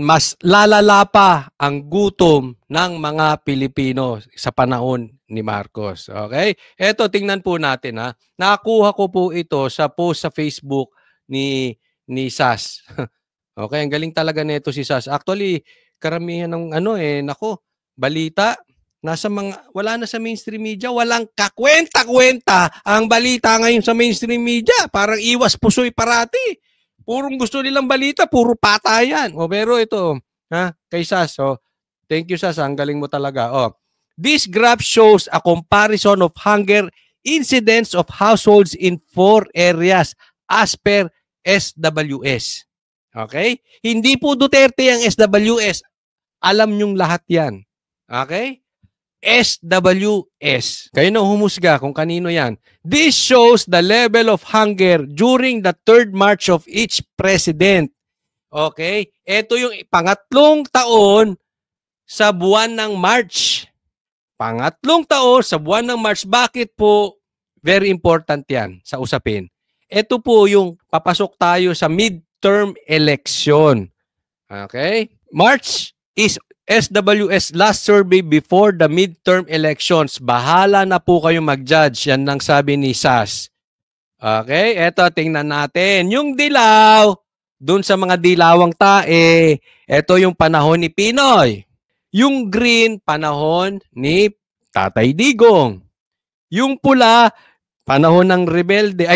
mas lalala pa ang gutom ng mga Pilipino sa panahon ni Marcos. Okay? Eto, tingnan po natin ha. Nakuha ko po ito sa post sa Facebook ni Sas. Okay, ang galing talaga nito si Sas. Actually, karamihan ng nako, balita wala na sa mainstream media, walang kakwenta-kwenta ang balita ngayon sa mainstream media. Parang iwas pusoy parati. Purong gusto nilang balita, puro patayan. Pero ito, kay Sas, thank you Sas, ang galing mo talaga. This graph shows a comparison of hunger incidents of households in 4 areas as per SWS. Okay? Hindi po Duterte ang SWS. Alam nyong lahat yan. Okay? SWS. Kayo na humusga kung kanino yan. This shows the level of hunger during the 3rd March of each president. Okay? Ito yung pangatlong taon sa buwan ng March. Pangatlong taon sa buwan ng March. Bakit po? Very important yan sa usapin. Ito po yung papasok tayo sa midterm election. Okay? March is SWS last survey before the midterm elections. Bahala na po kayo mag-judge. Yan ang sabi ni Sas. Okay? Eto, tingnan natin. Yung dilaw, dun sa mga dilawang tae, eto yung panahon ni Pinoy. Yung green, panahon ni Tatay Digong. Yung pula, panahon ng rebelde.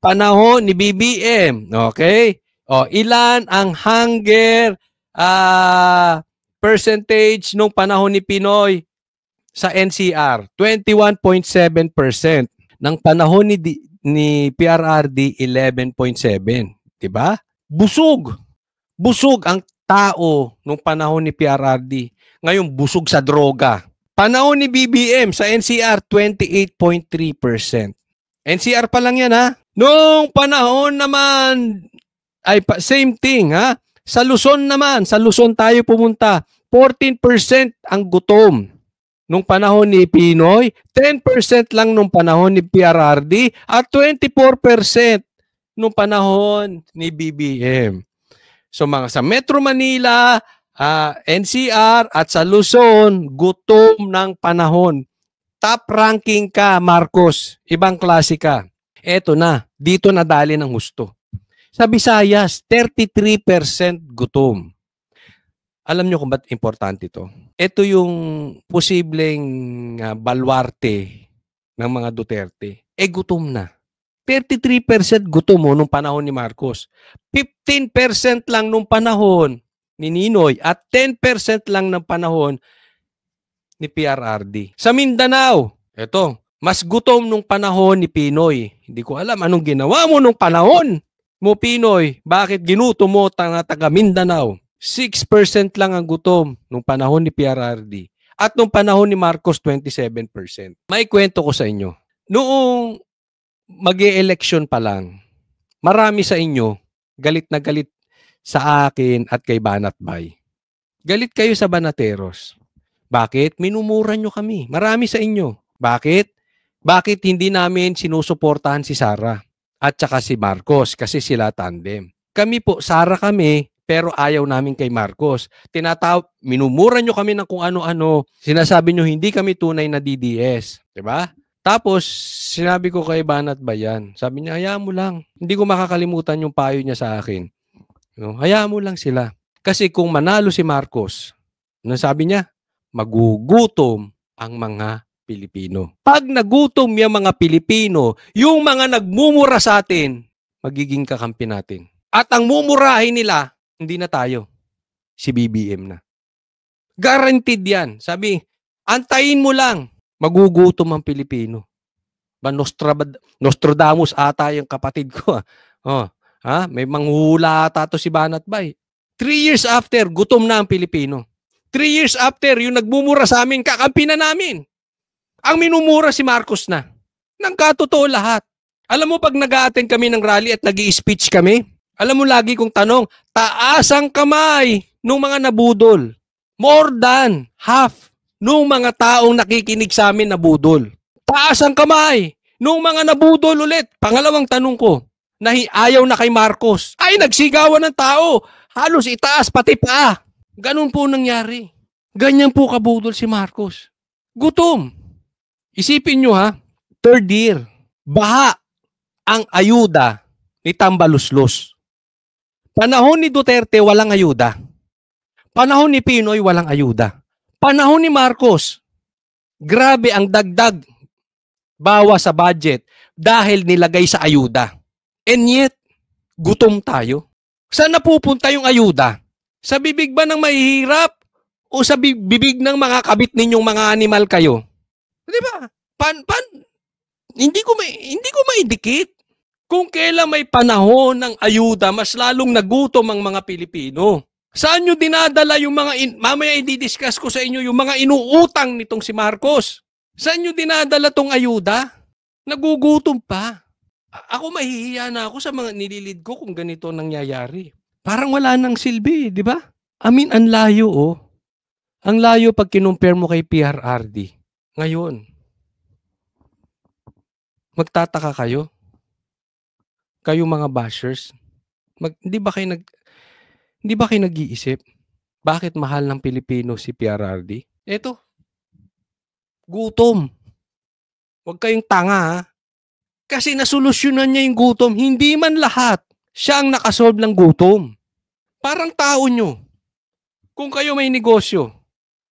Panahon ni BBM. Okay? Ilan ang hunger percentage nung panahon ni Pinoy sa NCR? 21.7%. Ng panahon ni PRRD, 11.7%. Diba? Busog. Busog ang tao nung panahon ni PRRD. Ngayon, busog sa droga. Panahon ni BBM sa NCR, 28.3%. NCR pa lang yan ha. Nung panahon naman, same thing ha. Sa Luzon naman, sa Luzon tayo pumunta, 14% ang gutom nung panahon ni Pinoy, 10% lang nung panahon ni PRRD, at 24% nung panahon ni BBM. So sa Metro Manila, NCR at sa Luzon, gutom ng panahon. Top ranking ka, Marcos. Ibang klase ka. Eto na, dito nadali ng husto. Sa Visayas, 33% gutom. Alam nyo kung ba't importante ito? Ito yung posibleng baluarte ng mga Duterte. Gutom na. 33% gutom nung panahon ni Marcos. 15% lang nung panahon ni Ninoy at 10% lang ng panahon ni PRRD. Sa Mindanao, eto, mas gutom nung panahon ni Pinoy. Hindi ko alam anong ginawa mo nung panahon mo, Pinoy. Bakit ginutom mo taga Mindanao? 6% lang ang gutom nung panahon ni PRRD. At nung panahon ni Marcos, 27%. May kwento ko sa inyo. Noong mag-e-election pa lang, marami sa inyo galit na galit sa akin at kay Banatbay. Galit kayo sa Banateros. Bakit? Minumura nyo kami. Marami sa inyo. Bakit? Bakit hindi namin sinusuportahan si Sara at saka si Marcos kasi sila tandem? Kami po, Sara kami, pero ayaw namin kay Marcos. Minumura nyo kami ng kung ano-ano. Sinasabi nyo hindi kami tunay na DDS. Diba? Tapos, sinabi ko kay Banatbay yan. Sabi niya, hayaan mo lang. Hindi ko makakalimutan yung payo niya sa akin. Hayaan mo lang sila. Kasi kung manalo si Marcos, ano sabi niya? Magugutom ang mga Pilipino. Pag nagutom yung mga Pilipino, yung mga nagmumura sa atin, magiging kakampi natin. At ang mumurahin nila, hindi na tayo. Si BBM na. Guaranteed yan. Sabi, antayin mo lang, magugutom ang Pilipino. Nostradamus ata yung kapatid ko. May manghuhula ata to si Banatbay. 3 years after, gutom na ang Pilipino. 3 years after, yung nagmumura sa amin, kakampi na namin. Ang minumura si Marcos na. Nang katotoo lahat. Alam mo, pag nag-a-attend kami ng rally at nag-i-speech kami, alam mo lagi kong tanong, taas ang kamay nung mga nabudol. More than half nung mga taong nakikinig sa amin nabudol. Taas ang kamay nung mga nabudol ulit. Pangalawang tanong ko, ayaw na kay Marcos. Ay, nagsigawan ng tao. Halos itaas pati paa. Ganun po nangyari. Ganyan po kabudol si Marcos. Gutom. Isipin nyo ha, third year, baha ang ayuda ni Tambaluslos. Panahon ni Duterte, walang ayuda. Panahon ni Pinoy, walang ayuda. Panahon ni Marcos, grabe ang dagdag bawas sa budget dahil nilagay sa ayuda. And yet, gutom tayo. Saan napupunta yung ayuda? Sa bibig ba ng mahihirap? O sa bibig ng mga kabit ninyong mga animal kayo? Di ba? Hindi ko maidikit. Kung kailan may panahon ng ayuda, mas lalong nagutom ang mga Pilipino. Saan nyo dinadala yung mga, mamaya i-discuss ko sa inyo yung mga inuutang nitong si Marcos. Saan nyo dinadala tong ayuda? Nagugutom pa. Ako mahihiya na ako sa mga nililid ko kung ganito nangyayari. Parang wala nang silbi, di ba? I mean, ang layo oh. Ang layo pag kinumpare mo kay PRRD. Ngayon, magtataka kayo? Kayo mga bashers, hindi ba kayo nag-iisip? Bakit mahal ng Pilipino si PRRD? Eto, gutom. Huwag kayong tanga ha. Kasi nasolusyonan niya yung gutom. Hindi man lahat. Siya ang nakasolve ng gutom. Parang tao nyo. Kung kayo may negosyo,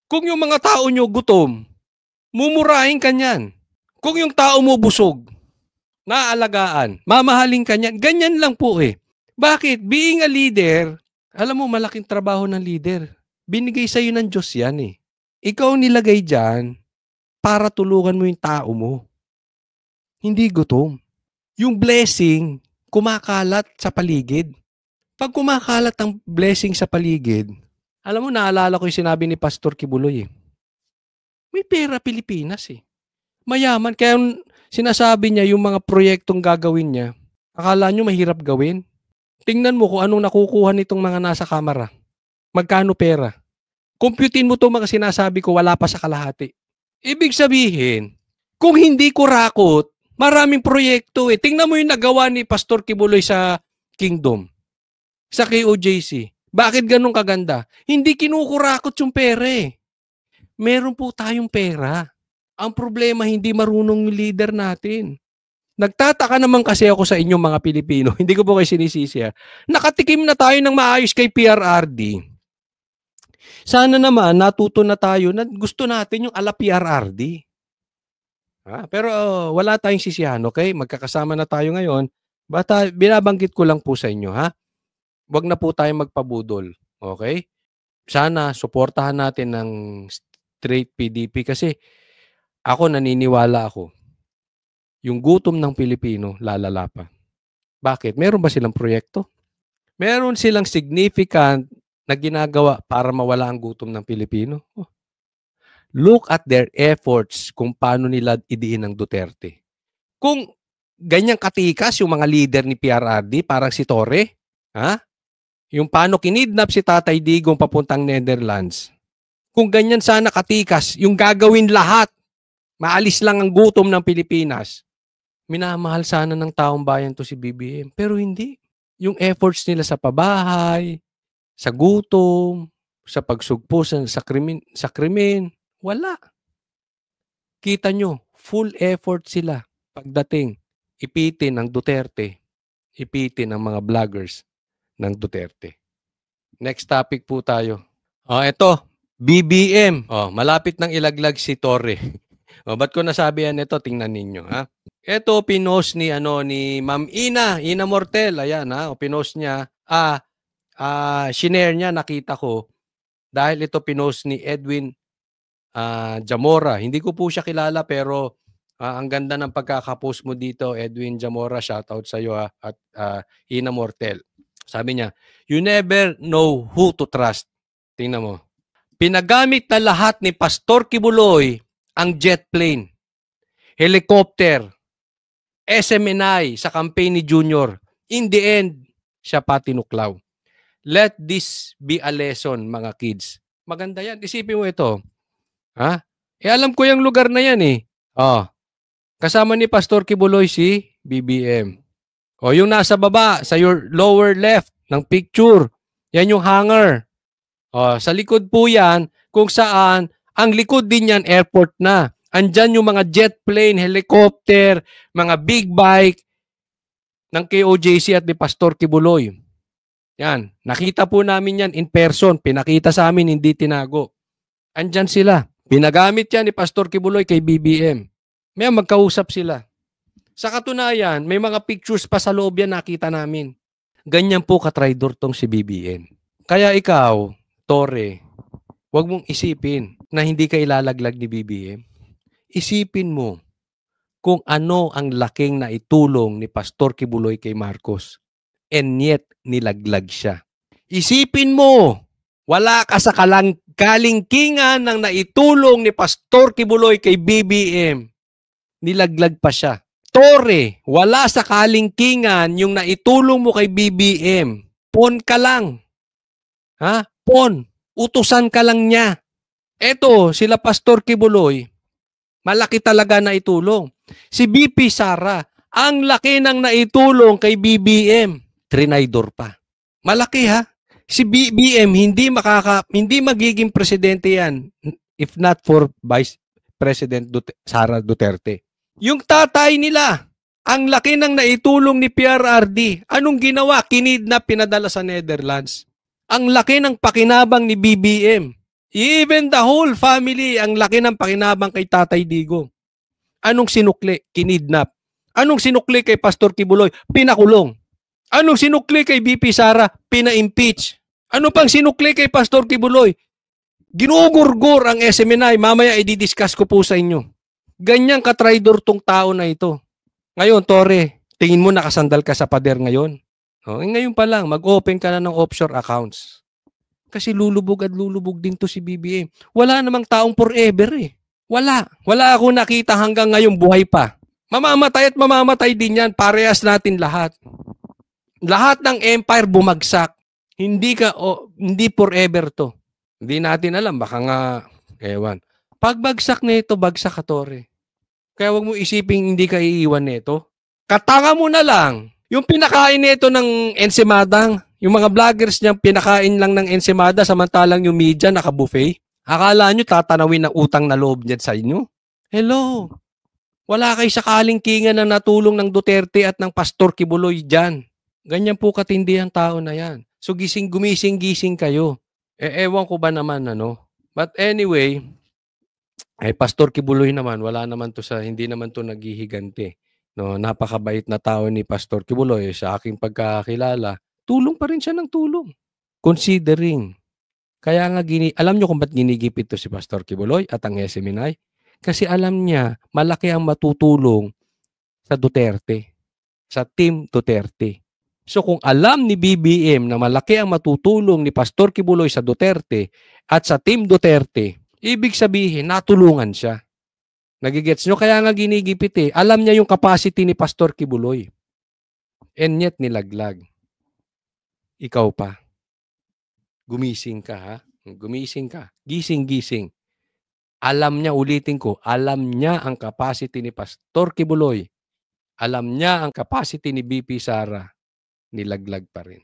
kung yung mga tao nyo gutom, mumurahin ka niyan. Kung yung tao mo busog, naalagaan, mamahalin ka niyan. Ganyan lang po eh. Bakit? Being a leader, alam mo, malaking trabaho ng leader. Binigay sa'yo ng Diyos yan eh. Ikaw nilagay dyan para tulungan mo yung tao mo. Hindi gutom. Yung blessing, kumakalat sa paligid. Pag kumakalat ang blessing sa paligid, alam mo, naalala ko yung sinabi ni Pastor Kibuloy eh. May pera Pilipinas eh. Mayaman. Kaya sinasabi niya yung mga proyektong gagawin niya, akala nyo mahirap gawin? Tingnan mo kung anong nakukuha nitong mga nasa kamera. Magkano pera? Computein mo itong mga sinasabi ko, wala pa sa kalahati. Ibig sabihin, kung hindi ko rakot, maraming proyekto eh. Tingnan mo yung nagawa ni Pastor Kibuloy sa Kingdom, sa KOJC. Bakit ganun kaganda? Hindi kinukurakot yung pera eh. Meron po tayong pera. Ang problema, hindi marunong yung leader natin. Nagtataka naman kasi ako sa inyong mga Pilipino. Hindi ko po kayo sinisisi ha. Nakatikim na tayo ng maayos kay PRRD. Sana naman natuto na tayo na gusto natin yung ala PRRD. Pero wala tayong sisihan, okay? Magkakasama na tayo ngayon. Basta binabanggit ko lang po sa inyo, ha? Huwag na po tayong magpabudol, okay? Sana suportahan natin ng straight PDP kasi ako naniniwala ako, yung gutom ng Pilipino lalala pa. Bakit? Meron ba silang proyekto? Meron silang significant na ginagawa para mawala ang gutom ng Pilipino? Look at their efforts kung paano nila idiin ang Duterte. Kung ganyang katikas yung mga leader ni PRRD, parang si Torre, yung paano kinidnap si Tatay Digong papuntang Netherlands. Kung ganyan sana katikas, yung gagawin lahat, maalis lang ang gutom ng Pilipinas, minamahal sana ng taong bayan to si BBM. Pero hindi. Yung efforts nila sa pabahay, sa gutom, sa pagsugpo sa krimen, wala. Kita nyo, full effort sila pagdating. Ipitin ng Duterte, ipitin ng mga vloggers ng Duterte. Next topic po tayo. Ito, BBM. Malapit nang ilaglag si Torre. Ba't ko nasabi yan ito? Tingnan ninyo, ha? Ito, pinost ni Ma'am Ina Mortel. Ayan, ha? Pinost niya. Shinare niya, nakita ko. Dahil ito pinost ni Edwin Zamora. Hindi ko po siya kilala pero ang ganda ng pagkakapost mo dito, Edwin Zamora. Shoutout sa iyo at Ina Mortel. Sabi niya, you never know who to trust. Tingnan mo. Pinagamit na lahat ni Pastor Kibuloy ang jet plane, helicopter, SMNI sa campaign ni Junior. In the end, siya pa tinuklaw. Let this be a lesson, mga kids. Maganda yan. Isipin mo ito. Alam ko yung lugar na yan eh. Kasama ni Pastor Kibuloy si BBM. Yung nasa baba, sa your lower left ng picture, Yan yung hangar. Sa likod po yan, kung saan, ang likod din yan, airport na. Andyan yung mga jet plane, helicopter, mga big bike ng KOJC at ni Pastor Kibuloy. Yan. Nakita po namin yan in person. Pinakita sa amin, hindi tinago. Andyan sila. Pinagamit yan ni Pastor Kibuloy kay BBM. May magkausap sila. Sa katunayan, may mga pictures pa sa loob yan nakita namin. Ganyan po katraidor tong si BBM. Kaya ikaw, Tore, huwag mong isipin na hindi ka ilalaglag ni BBM. Isipin mo kung ano ang laking naitulong ni Pastor Kibuloy kay Marcos. And yet, nilaglag siya. Isipin mo, wala ka sa kalingkingan ng naitulong ni Pastor Kibuloy kay BBM. Nilaglag pa siya. Tore, wala sa kalingkingan yung naitulong mo kay BBM. Pon ka lang. Ha? Pon. Utusan ka lang niya. Eto, sila Pastor Kibuloy, malaki talaga na itulong. Si BP Sara, ang laki ng naitulong kay BBM. Trinaydor pa. Malaki ha. Si BBM, hindi magiging presidente yan if not for Vice President Sara Duterte. Yung tatay nila, ang laki ng naitulong ni PRRD. Anong ginawa? Kinidnap, pinadala sa Netherlands. Ang laki ng pakinabang ni BBM. Even the whole family, ang laki ng pakinabang kay Tatay Digo. Anong sinukli? Kinidnap. Anong sinukli kay Pastor Kibuloy? Pinakulong. Anong sinukli kay BP Sara? Pina-impeach. Ano pang sinukli kay Pastor Kibuloy? Ginugurgur ang SMNI. Mamaya i-discuss ko po sa inyo. Ganyang katraidor tong tao na ito. Ngayon, Tore, tingin mo nakasandal ka sa pader ngayon? Ngayon pa lang, mag-open ka na ng offshore accounts. Kasi lulubog at lulubog din to si BBM. Wala namang taong forever eh. Wala. Wala ako nakita hanggang ngayon buhay pa. Mamamatay at mamamatay din yan. Parehas natin lahat. Lahat ng empire bumagsak. Hindi forever to. Hindi natin alam. Baka nga, ewan. Pagbagsak nito, bagsak ka, Tore. Kaya wag mo isiping hindi ka iiwan nito. Katanga mo na lang. Yung pinakain nito ng ensimadang, yung mga vloggers niya pinakain lang ng ensimada samantalang yung media naka-buffet. Akala nyo tatanawin ng utang na loob niyan sa inyo? Hello. Wala kay sa kalingkingan na natulong ng Duterte at ng Pastor Kibuloy dyan. Ganyan po katindi ang tao na yan. So gumising kayo. Ewan ko ba naman ano. But anyway, Pastor Kibuloy naman, hindi naman to naghihiganti. No, napakabait na tao ni Pastor Kibuloy sa aking pagkakilala. Tulong pa rin siya ng tulong. Considering. Kaya nga alam niyo kung ba't ginigipit to si Pastor Kibuloy at ang SMNI? Kasi alam niya malaki ang matutulong sa Duterte, sa Team Duterte. So kung alam ni BBM na malaki ang matutulong ni Pastor Kibuloy sa Duterte at sa Team Duterte, ibig sabihin natulungan siya. Nagigets nyo? Kaya nga ginigipit eh. Alam niya yung capacity ni Pastor Kibuloy. And yet nilaglag. Ikaw pa. Gumising ka ha? Gumising ka. Gising. Alam niya, ulitin ko, alam niya ang capacity ni Pastor Kibuloy. Alam niya ang capacity ni BP Sara. Nilaglag pa rin.